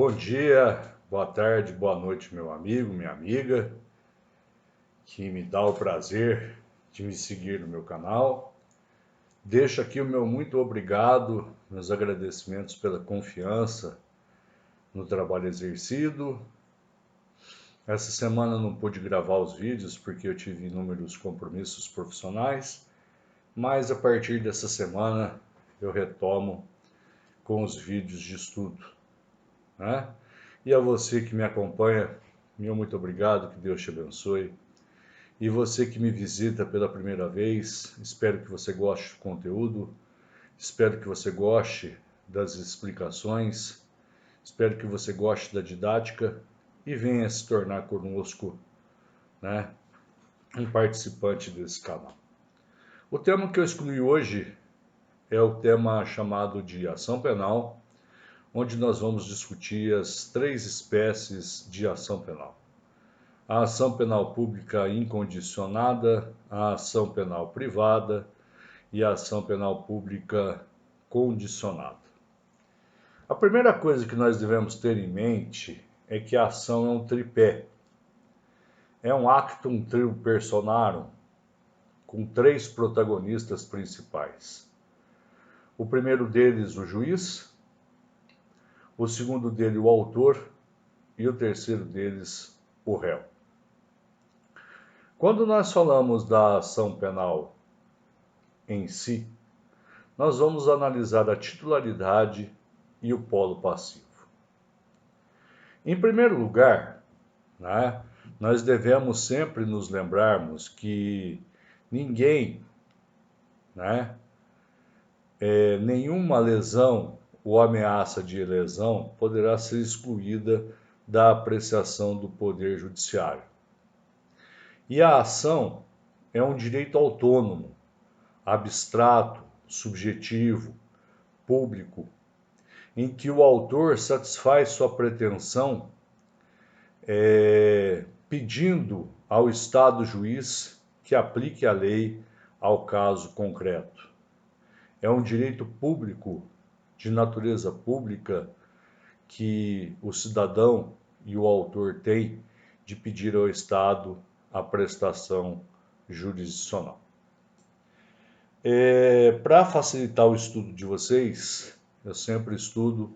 Bom dia, boa tarde, boa noite, meu amigo, minha amiga, que me dá o prazer de me seguir no meu canal. Deixo aqui o meu muito obrigado, meus agradecimentos pela confiança no trabalho exercido. Essa semana não pude gravar os vídeos porque eu tive inúmeros compromissos profissionais, mas a partir dessa semana eu retomo com os vídeos de estudo, né? E a você que me acompanha, meu muito obrigado, que Deus te abençoe. E você que me visita pela primeira vez, espero que você goste do conteúdo, espero que você goste das explicações, espero que você goste da didática e venha se tornar conosco, né, um participante desse canal. O tema que eu escolhi hoje é o tema chamado de ação penal, onde nós vamos discutir as 3 espécies de ação penal. A ação penal pública incondicionada, a ação penal privada e a ação penal pública condicionada. A primeira coisa que nós devemos ter em mente é que a ação é um tripé. É um actum trio personarum, com 3 protagonistas principais. O primeiro deles, o juiz, o segundo dele, o autor, e o terceiro deles, o réu. Quando nós falamos da ação penal em si, nós vamos analisar a titularidade e o polo passivo. Em primeiro lugar, né, nós devemos sempre nos lembrarmos que ninguém, né, nenhuma lesão ou ameaça de lesão poderá ser excluída da apreciação do Poder Judiciário. E a ação é um direito autônomo, abstrato, subjetivo, público, em que o autor satisfaz sua pretensão pedindo ao Estado juiz que aplique a lei ao caso concreto. É um direito público, de natureza pública, que o cidadão e o autor têm de pedir ao Estado a prestação jurisdicional. Para facilitar o estudo de vocês, eu sempre estudo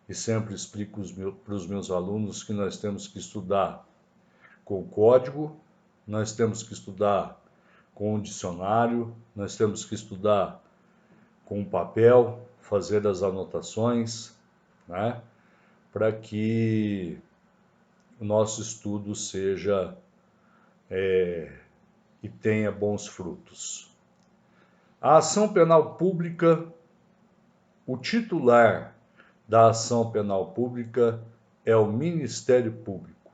e sempre explico para os meus alunos que nós temos que estudar com o código, nós temos que estudar com o dicionário, nós temos que estudar com o papel, fazer as anotações, né, para que o nosso estudo seja e tenha bons frutos. A ação penal pública, o titular da ação penal pública é o Ministério Público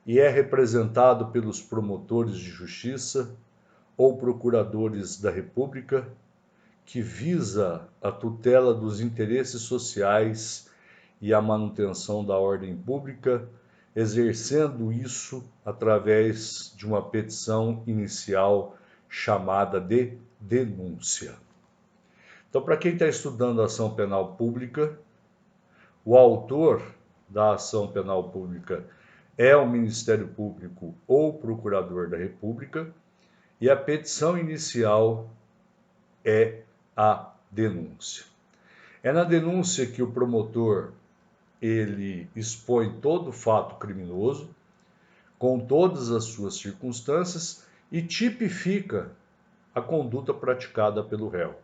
e é representado pelos promotores de justiça ou procuradores da República, que visa a tutela dos interesses sociais e a manutenção da ordem pública, exercendo isso através de uma petição inicial chamada de denúncia. Então, para quem está estudando a ação penal pública, o autor da ação penal pública é o Ministério Público ou Procurador da República, e a petição inicial é a denúncia. É na denúncia que o promotor ele expõe todo o fato criminoso, com todas as suas circunstâncias, e tipifica a conduta praticada pelo réu.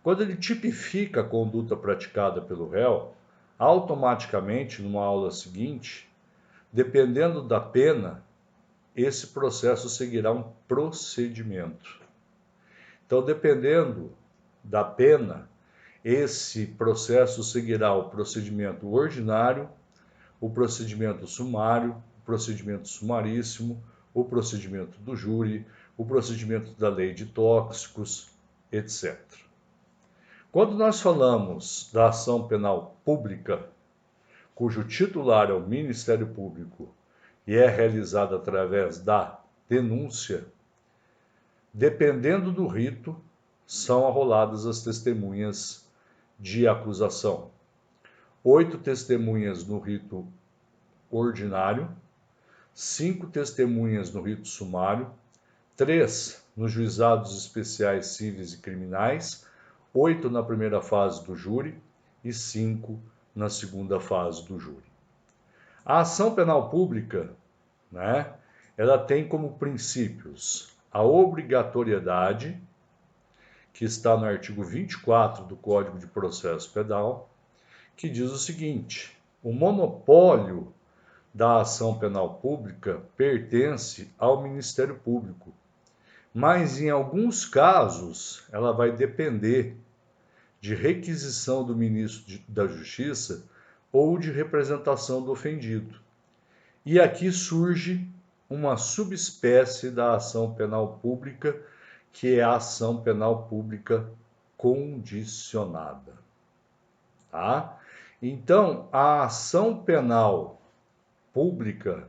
Quando ele tipifica a conduta praticada pelo réu, automaticamente, numa aula seguinte, dependendo da pena, esse processo seguirá um procedimento. Então, dependendo da pena, esse processo seguirá o procedimento ordinário, o procedimento sumário, o procedimento sumaríssimo, o procedimento do júri, o procedimento da lei de tóxicos, etc. Quando nós falamos da ação penal pública, cujo titular é o Ministério Público e é realizada através da denúncia, dependendo do rito, são arroladas as testemunhas de acusação. 8 testemunhas no rito ordinário, 5 testemunhas no rito sumário, 3 nos juizados especiais cíveis e criminais, 8 na primeira fase do júri e 5 na segunda fase do júri. A ação penal pública, né, ela tem como princípios a obrigatoriedade, que está no artigo 24 do Código de Processo Penal, que diz o seguinte: o monopólio da ação penal pública pertence ao Ministério Público, mas em alguns casos ela vai depender de requisição do ministro da Justiça ou de representação do ofendido. E aqui surge uma subespécie da ação penal pública, que é a ação penal pública condicionada. Tá? Então, a ação penal pública,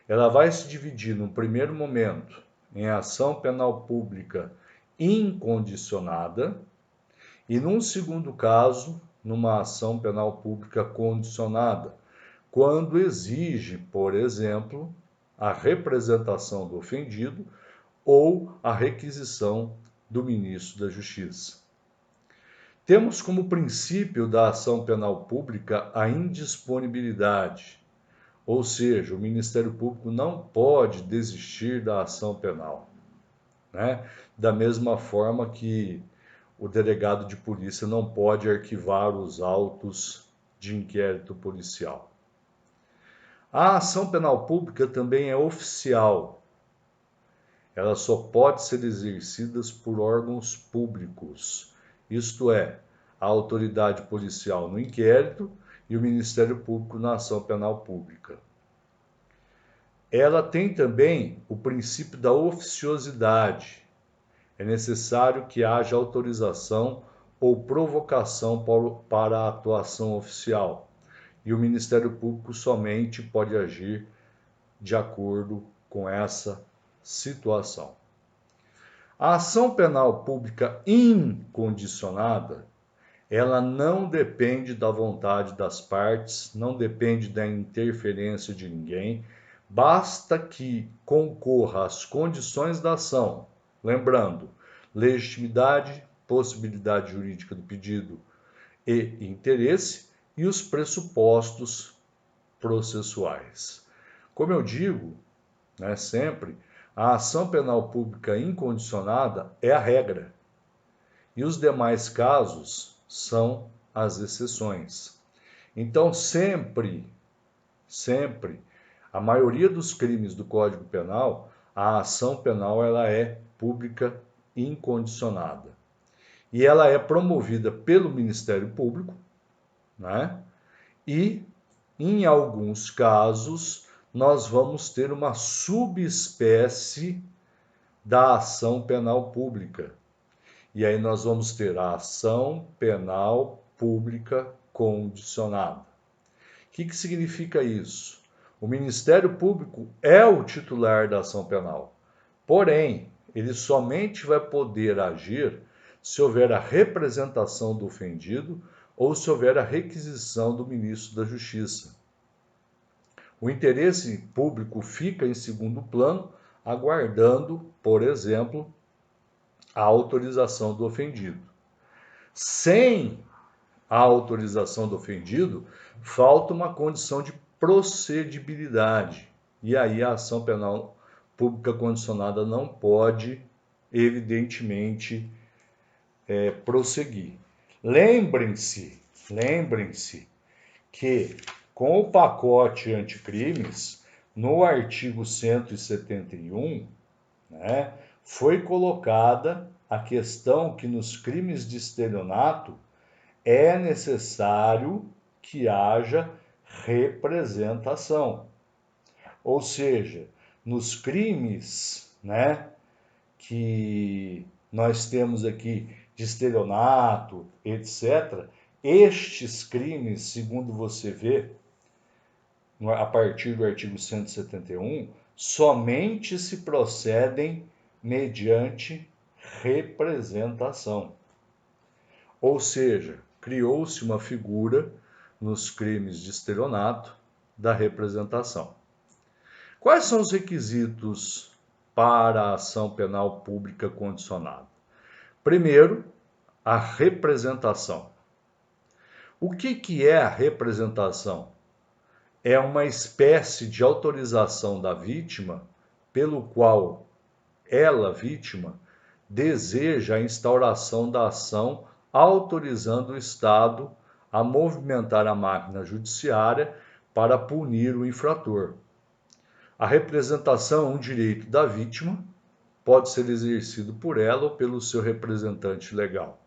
ela vai se dividir no primeiro momento em ação penal pública incondicionada e num segundo caso, numa ação penal pública condicionada, quando exige, por exemplo, a representação do ofendido ou a requisição do ministro da Justiça. Temos como princípio da ação penal pública a indisponibilidade, ou seja, o Ministério Público não pode desistir da ação penal, né? Da mesma forma que o delegado de polícia não pode arquivar os autos de inquérito policial. A ação penal pública também é oficial. Ela só pode ser exercida por órgãos públicos, isto é, a autoridade policial no inquérito e o Ministério Público na ação penal pública. Ela tem também o princípio da oficiosidade. É necessário que haja autorização ou provocação para a atuação oficial, e o Ministério Público somente pode agir de acordo com essa situação. A ação penal pública incondicionada, ela não depende da vontade das partes, não depende da interferência de ninguém, basta que concorra às condições da ação. Lembrando, legitimidade, possibilidade jurídica do pedido e interesse e os pressupostos processuais. Como eu digo, né, sempre, a ação penal pública incondicionada é a regra e os demais casos são as exceções. Então, sempre, a maioria dos crimes do Código Penal, a ação penal ela é pública incondicionada. E ela é promovida pelo Ministério Público, né? E, em alguns casos, nós vamos ter uma subespécie da ação penal pública. E aí nós vamos ter a ação penal pública condicionada. O que significa isso? O Ministério Público é o titular da ação penal, porém, ele somente vai poder agir se houver a representação do ofendido ou se houver a requisição do ministro da Justiça. O interesse público fica em segundo plano, aguardando, por exemplo, a autorização do ofendido. Sem a autorização do ofendido, falta uma condição de procedibilidade. E aí a ação penal pública condicionada não pode, evidentemente, prosseguir. Lembrem-se que com o pacote anticrimes, no artigo 171, né, foi colocada a questão que nos crimes de estelionato é necessário que haja representação. Ou seja, nos crimes, né, que nós temos aqui de estelionato, etc., estes crimes, segundo você vê, a partir do artigo 171, somente se procedem mediante representação. Ou seja, criou-se uma figura nos crimes de estelionato da representação. Quais são os requisitos para a ação penal pública condicionada? Primeiro, a representação. O que é a representação? É uma espécie de autorização da vítima pelo qual ela, vítima, deseja a instauração da ação, autorizando o Estado a movimentar a máquina judiciária para punir o infrator. A representação é um direito da vítima, pode ser exercido por ela ou pelo seu representante legal.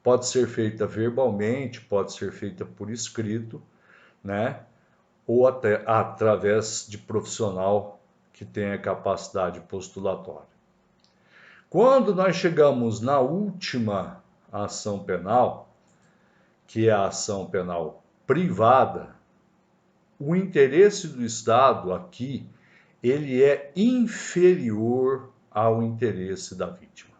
Pode ser feita verbalmente, pode ser feita por escrito, né? Ou até através de profissional que tenha capacidade postulatória. Quando nós chegamos na última ação penal, que é a ação penal privada, o interesse do Estado aqui, ele é inferior ao interesse da vítima.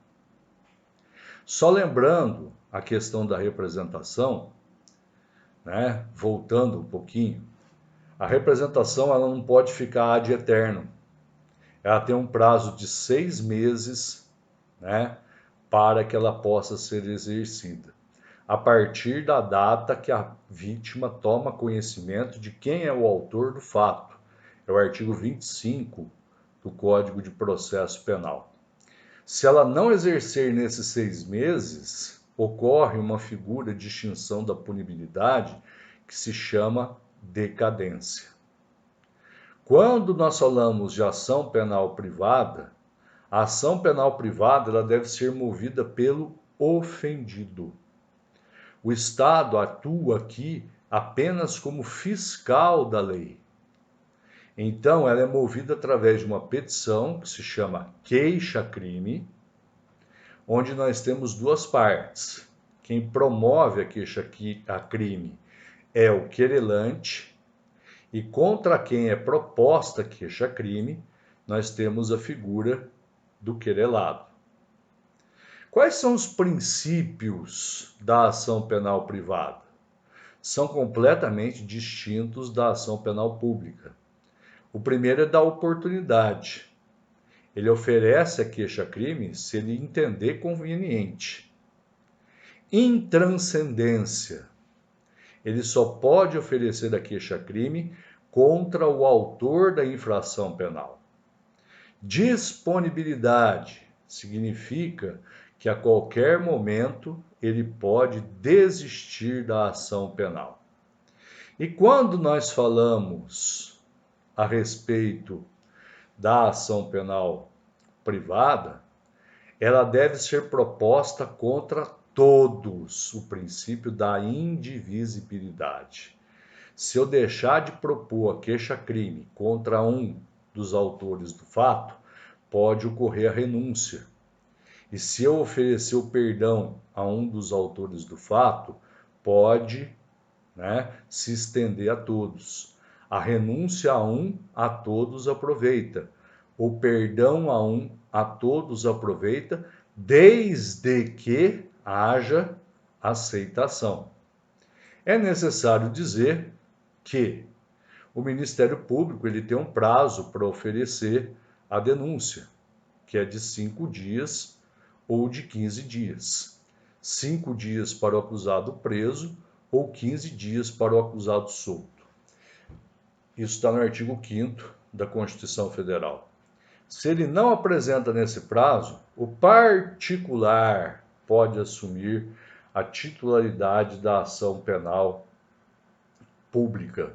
Só lembrando a questão da representação, né, voltando um pouquinho, a representação ela não pode ficar ad eterno. Ela tem um prazo de 6 meses, né, para que ela possa ser exercida, a partir da data que a vítima toma conhecimento de quem é o autor do fato. É o artigo 25 do Código de Processo Penal. Se ela não exercer nesses 6 meses, ocorre uma figura de extinção da punibilidade que se chama decadência. Quando nós falamos de ação penal privada, a ação penal privada ela deve ser movida pelo ofendido. O Estado atua aqui apenas como fiscal da lei. Então, ela é movida através de uma petição que se chama queixa-crime, onde nós temos duas partes. Quem promove a queixa-crime é o querelante, e contra quem é proposta a queixa-crime, nós temos a figura do querelado. Quais são os princípios da ação penal privada? São completamente distintos da ação penal pública. O primeiro é da oportunidade. Ele oferece a queixa-crime se ele entender conveniente. Intranscendência. Ele só pode oferecer a queixa-crime contra o autor da infração penal. Disponibilidade significa que a qualquer momento ele pode desistir da ação penal. E quando nós falamos a respeito da ação penal privada, ela deve ser proposta contra todos, o princípio da indivisibilidade. Se eu deixar de propor a queixa-crime contra um dos autores do fato, pode ocorrer a renúncia. E se eu oferecer o perdão a um dos autores do fato, pode, se estender a todos. A renúncia a um, a todos aproveita. O perdão a um, a todos aproveita, desde que haja aceitação. É necessário dizer que o Ministério Público ele tem um prazo para oferecer a denúncia, que é de 5 dias ou de 15 dias. 5 dias para o acusado preso ou 15 dias para o acusado solto. Isso está no artigo 5º da Constituição Federal. Se ele não apresenta nesse prazo, o particular pode assumir a titularidade da ação penal pública.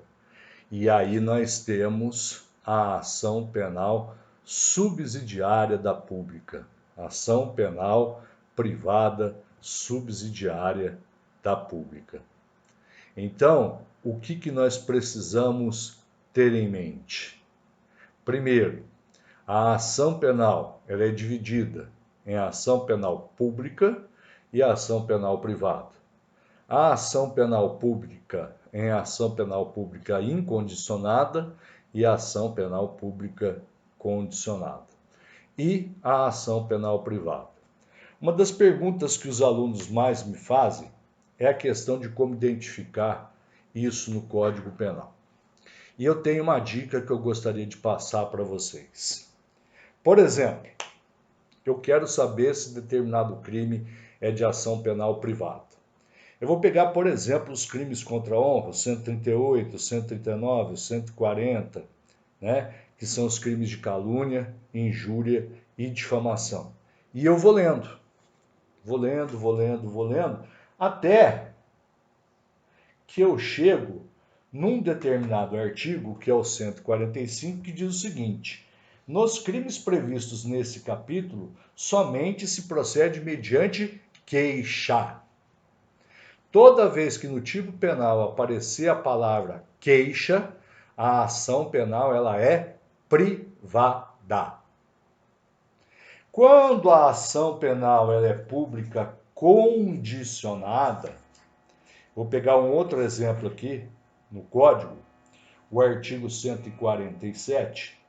E aí nós temos a ação penal subsidiária da pública, ação penal privada subsidiária da pública. Então, o que nós precisamos ter em mente? Primeiro, a ação penal ela é dividida em ação penal pública e ação penal privada. A ação penal pública em ação penal pública incondicionada e a ação penal pública condicionada. E a ação penal privada. Uma das perguntas que os alunos mais me fazem é a questão de como identificar isso no Código Penal. E eu tenho uma dica que eu gostaria de passar para vocês. Por exemplo, eu quero saber se determinado crime é de ação penal privada. Eu vou pegar, por exemplo, os crimes contra a honra, 138, 139, 140, né, que são os crimes de calúnia, injúria e difamação. E eu vou lendo, até que eu chego num determinado artigo, que é o 145, que diz o seguinte: nos crimes previstos nesse capítulo, somente se procede mediante queixa. Toda vez que no tipo penal aparecer a palavra queixa, a ação penal ela é privada. Quando a ação penal ela é pública condicionada, vou pegar um outro exemplo aqui no Código, o artigo 147,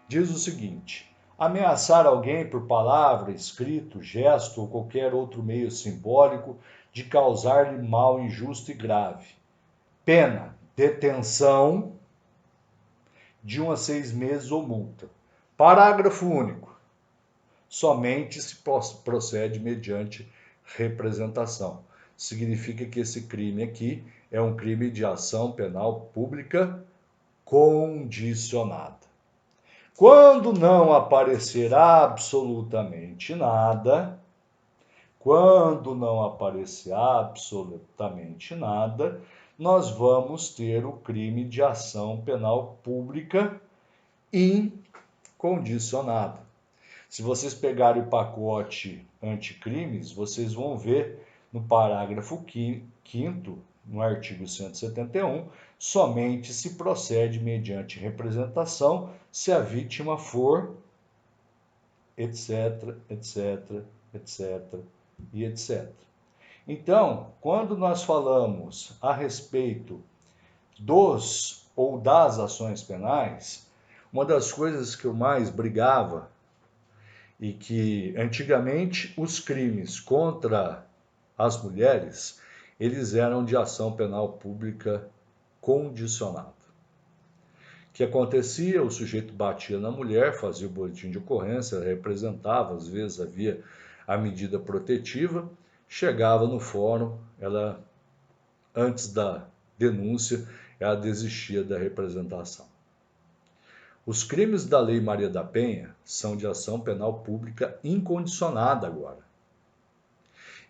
diz o seguinte: ameaçar alguém por palavra, escrito, gesto ou qualquer outro meio simbólico de causar-lhe mal injusto e grave. Pena, detenção de 1 a 6 meses ou multa. Parágrafo único. Somente se procede mediante representação. Significa que esse crime aqui é um crime de ação penal pública condicionada. Quando não aparecer absolutamente nada, nós vamos ter o crime de ação penal pública incondicionada. Se vocês pegarem o pacote anticrimes, vocês vão ver no parágrafo 5º, no artigo 171, somente se procede mediante representação se a vítima for, etc, etc, etc e etc. Então, quando nós falamos a respeito dos ou das ações penais, uma das coisas que eu mais brigava e que antigamente os crimes contra as mulheres, eles eram de ação penal pública condicionada. O que acontecia? O sujeito batia na mulher, fazia o boletim de ocorrência, representava, às vezes havia a medida protetiva, chegava no fórum, ela, antes da denúncia, ela desistia da representação. Os crimes da Lei Maria da Penha são de ação penal pública incondicionada agora.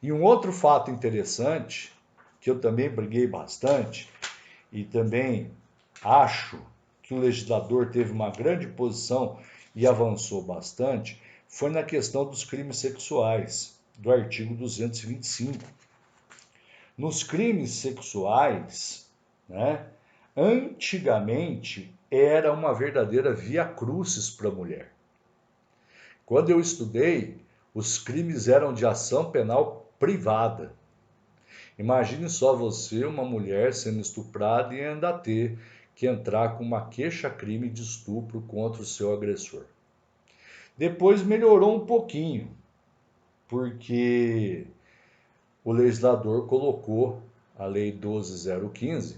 E um outro fato interessante, que eu também briguei bastante, e também acho que o legislador teve uma grande posição e avançou bastante, foi na questão dos crimes sexuais, do artigo 225. Nos crimes sexuais, né, antigamente era uma verdadeira via crucis para a mulher. Quando eu estudei, os crimes eram de ação penal privada. Imagine só você, uma mulher, sendo estuprada e ainda ter que entrar com uma queixa-crime de estupro contra o seu agressor. Depois melhorou um pouquinho, porque o legislador colocou a Lei 12.015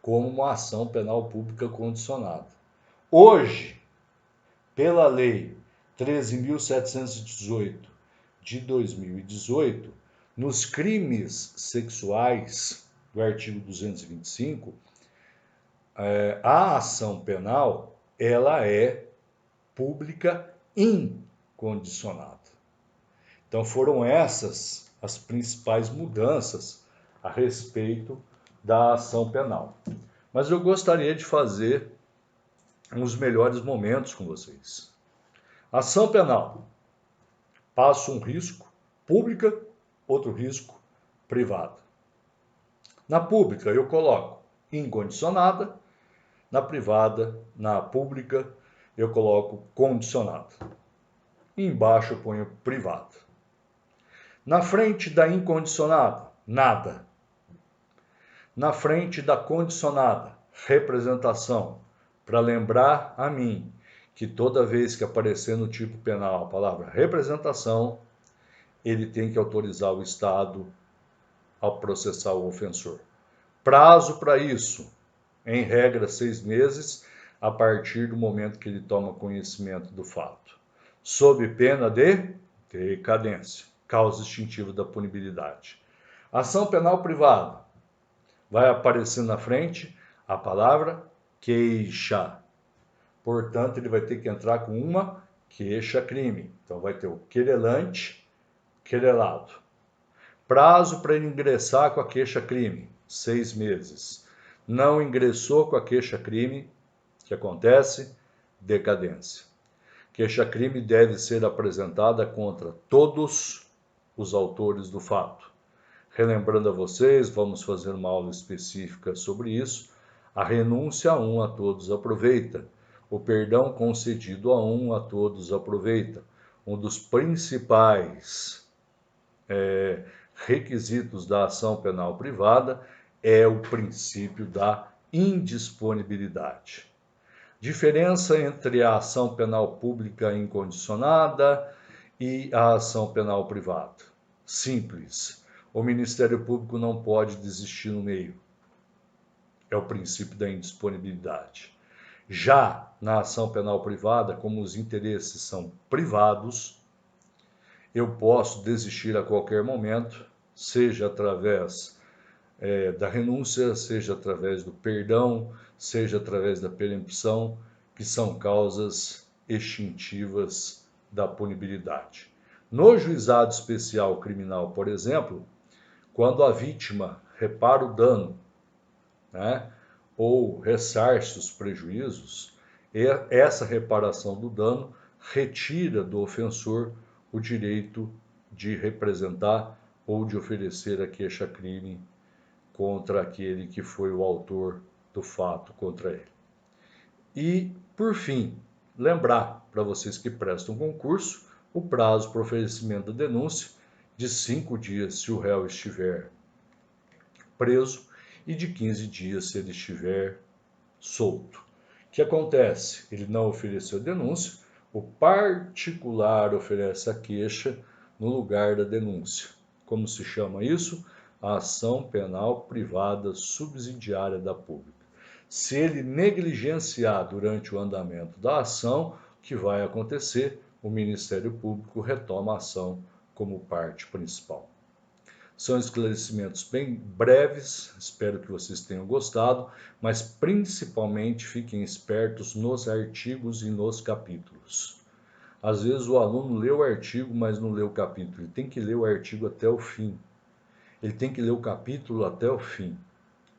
como uma ação penal pública condicionada. Hoje, pela Lei 13.718 de 2018, nos crimes sexuais do artigo 225, a ação penal ela é pública incondicionada. Então foram essas as principais mudanças a respeito da ação penal. Mas eu gostaria de fazer uns melhores momentos com vocês. Ação penal. Passo um risco pública, outro risco privado. Na pública eu coloco incondicionada, na privada, na pública eu coloco condicionado. E embaixo eu ponho privado. Na frente da incondicionada, nada. Na frente da condicionada, representação, para lembrar a mim que toda vez que aparecer no tipo penal a palavra representação, ele tem que autorizar o Estado a processar o ofensor. Prazo para isso, em regra, 6 meses, a partir do momento que ele toma conhecimento do fato, sob pena de decadência, causa extintiva da punibilidade. Ação penal privada, vai aparecer na frente a palavra queixa. Portanto, ele vai ter que entrar com uma queixa-crime. Então, vai ter o querelante, querelado. Prazo para ele ingressar com a queixa-crime, 6 meses. Não ingressou com a queixa-crime, o que acontece? Decadência. Queixa-crime deve ser apresentada contra todos os autores do fato. Relembrando a vocês, vamos fazer uma aula específica sobre isso. A renúncia a um a todos aproveita. O perdão concedido a um a todos aproveita. Um dos principais requisitos da ação penal privada é o princípio da indisponibilidade. Diferença entre a ação penal pública incondicionada e a ação penal privada. Simples. O Ministério Público não pode desistir no meio. É o princípio da indisponibilidade. Já na ação penal privada, como os interesses são privados, eu posso desistir a qualquer momento, seja através da renúncia, seja através do perdão, seja através da perempção, que são causas extintivas da punibilidade. No juizado especial criminal, por exemplo, quando a vítima repara o dano, né, ou ressarce os prejuízos, essa reparação do dano retira do ofensor o direito de representar ou de oferecer a queixa-crime contra aquele que foi o autor do fato contra ele. E, por fim, lembrar para vocês que prestam concurso o prazo para oferecimento da denúncia de 5 dias se o réu estiver preso e de 15 dias se ele estiver solto. O que acontece? Ele não ofereceu denúncia, o particular oferece a queixa no lugar da denúncia. Como se chama isso? A ação penal privada subsidiária da pública. Se ele negligenciar durante o andamento da ação, o que vai acontecer? O Ministério Público retoma a ação como parte principal. São esclarecimentos bem breves, espero que vocês tenham gostado, mas principalmente fiquem espertos nos artigos e nos capítulos. Às vezes o aluno lê o artigo, mas não lê o capítulo. Ele tem que ler o artigo até o fim. Ele tem que ler o capítulo até o fim,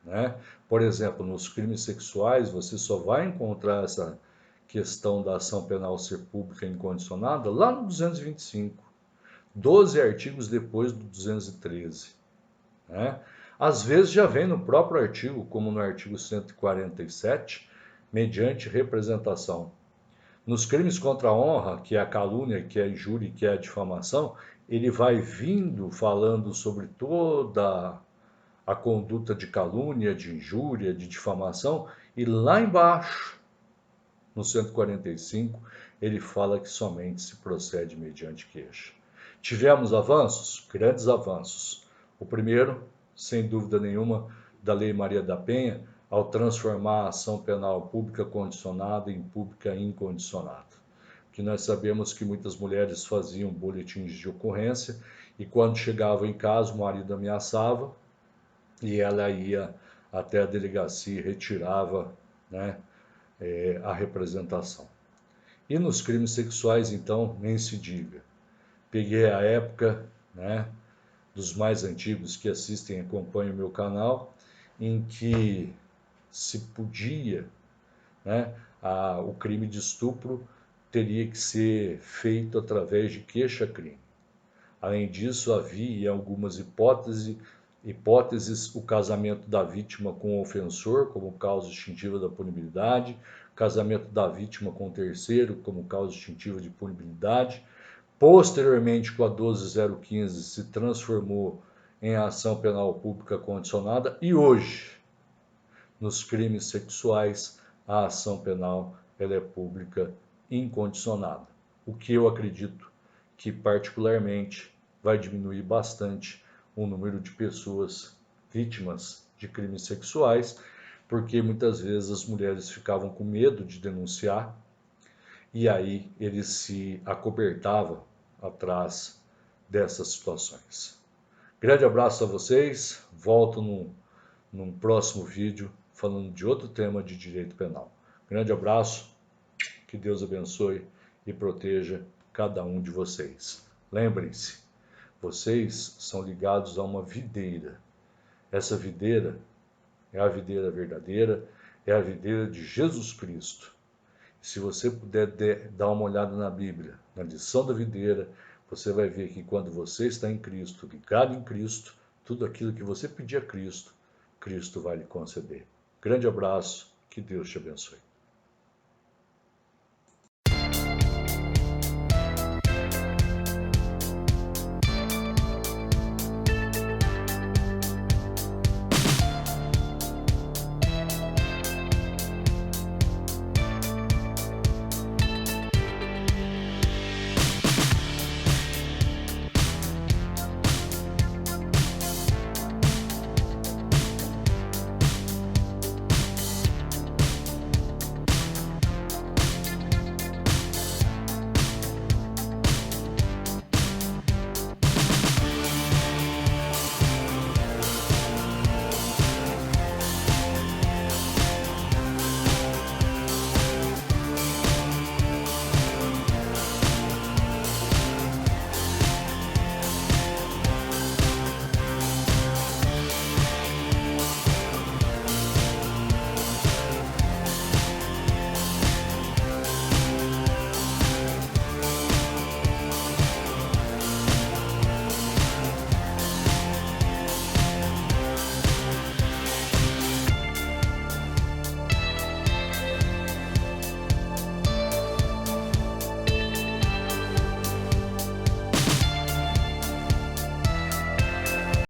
né? Por exemplo, nos crimes sexuais, você só vai encontrar essa questão da ação penal ser pública incondicionada lá no 225, 12 artigos depois do 213. Né? Às vezes já vem no próprio artigo, como no artigo 147, mediante representação. Nos crimes contra a honra, que é a calúnia, que é a injúria, que é a difamação, ele vai vindo falando sobre toda a conduta de calúnia, de injúria, de difamação, e lá embaixo, no 145, ele fala que somente se procede mediante queixa. Tivemos avanços? Grandes avanços. O primeiro, sem dúvida nenhuma, da Lei Maria da Penha, ao transformar a ação penal pública condicionada em pública incondicionada. Que nós sabemos que muitas mulheres faziam boletins de ocorrência e quando chegavam em casa o marido ameaçava e ela ia até a delegacia e retirava, né, a representação. E nos crimes sexuais, então, nem se diga. Peguei a época, né, dos mais antigos que assistem e acompanham o meu canal, em que se podia, né, o crime de estupro teria que ser feito através de queixa-crime. Além disso, havia em algumas hipóteses o casamento da vítima com o ofensor como causa extintiva da punibilidade, casamento da vítima com o terceiro como causa extintiva de punibilidade. Posteriormente, com a 12015, se transformou em ação penal pública condicionada e hoje, nos crimes sexuais, a ação penal ela é pública incondicionada. O que eu acredito que particularmente vai diminuir bastante o número de pessoas vítimas de crimes sexuais, porque muitas vezes as mulheres ficavam com medo de denunciar e aí ele se acobertava atrás dessas situações. Grande abraço a vocês, volto num próximo vídeo falando de outro tema de direito penal. Grande abraço, que Deus abençoe e proteja cada um de vocês. Lembrem-se, vocês são ligados a uma videira. Essa videira é a videira verdadeira, é a videira de Jesus Cristo. Se você puder dar uma olhada na Bíblia, na lição da videira, você vai ver que quando você está em Cristo, ligado em Cristo, tudo aquilo que você pedir a Cristo, Cristo vai lhe conceder. Grande abraço, que Deus te abençoe.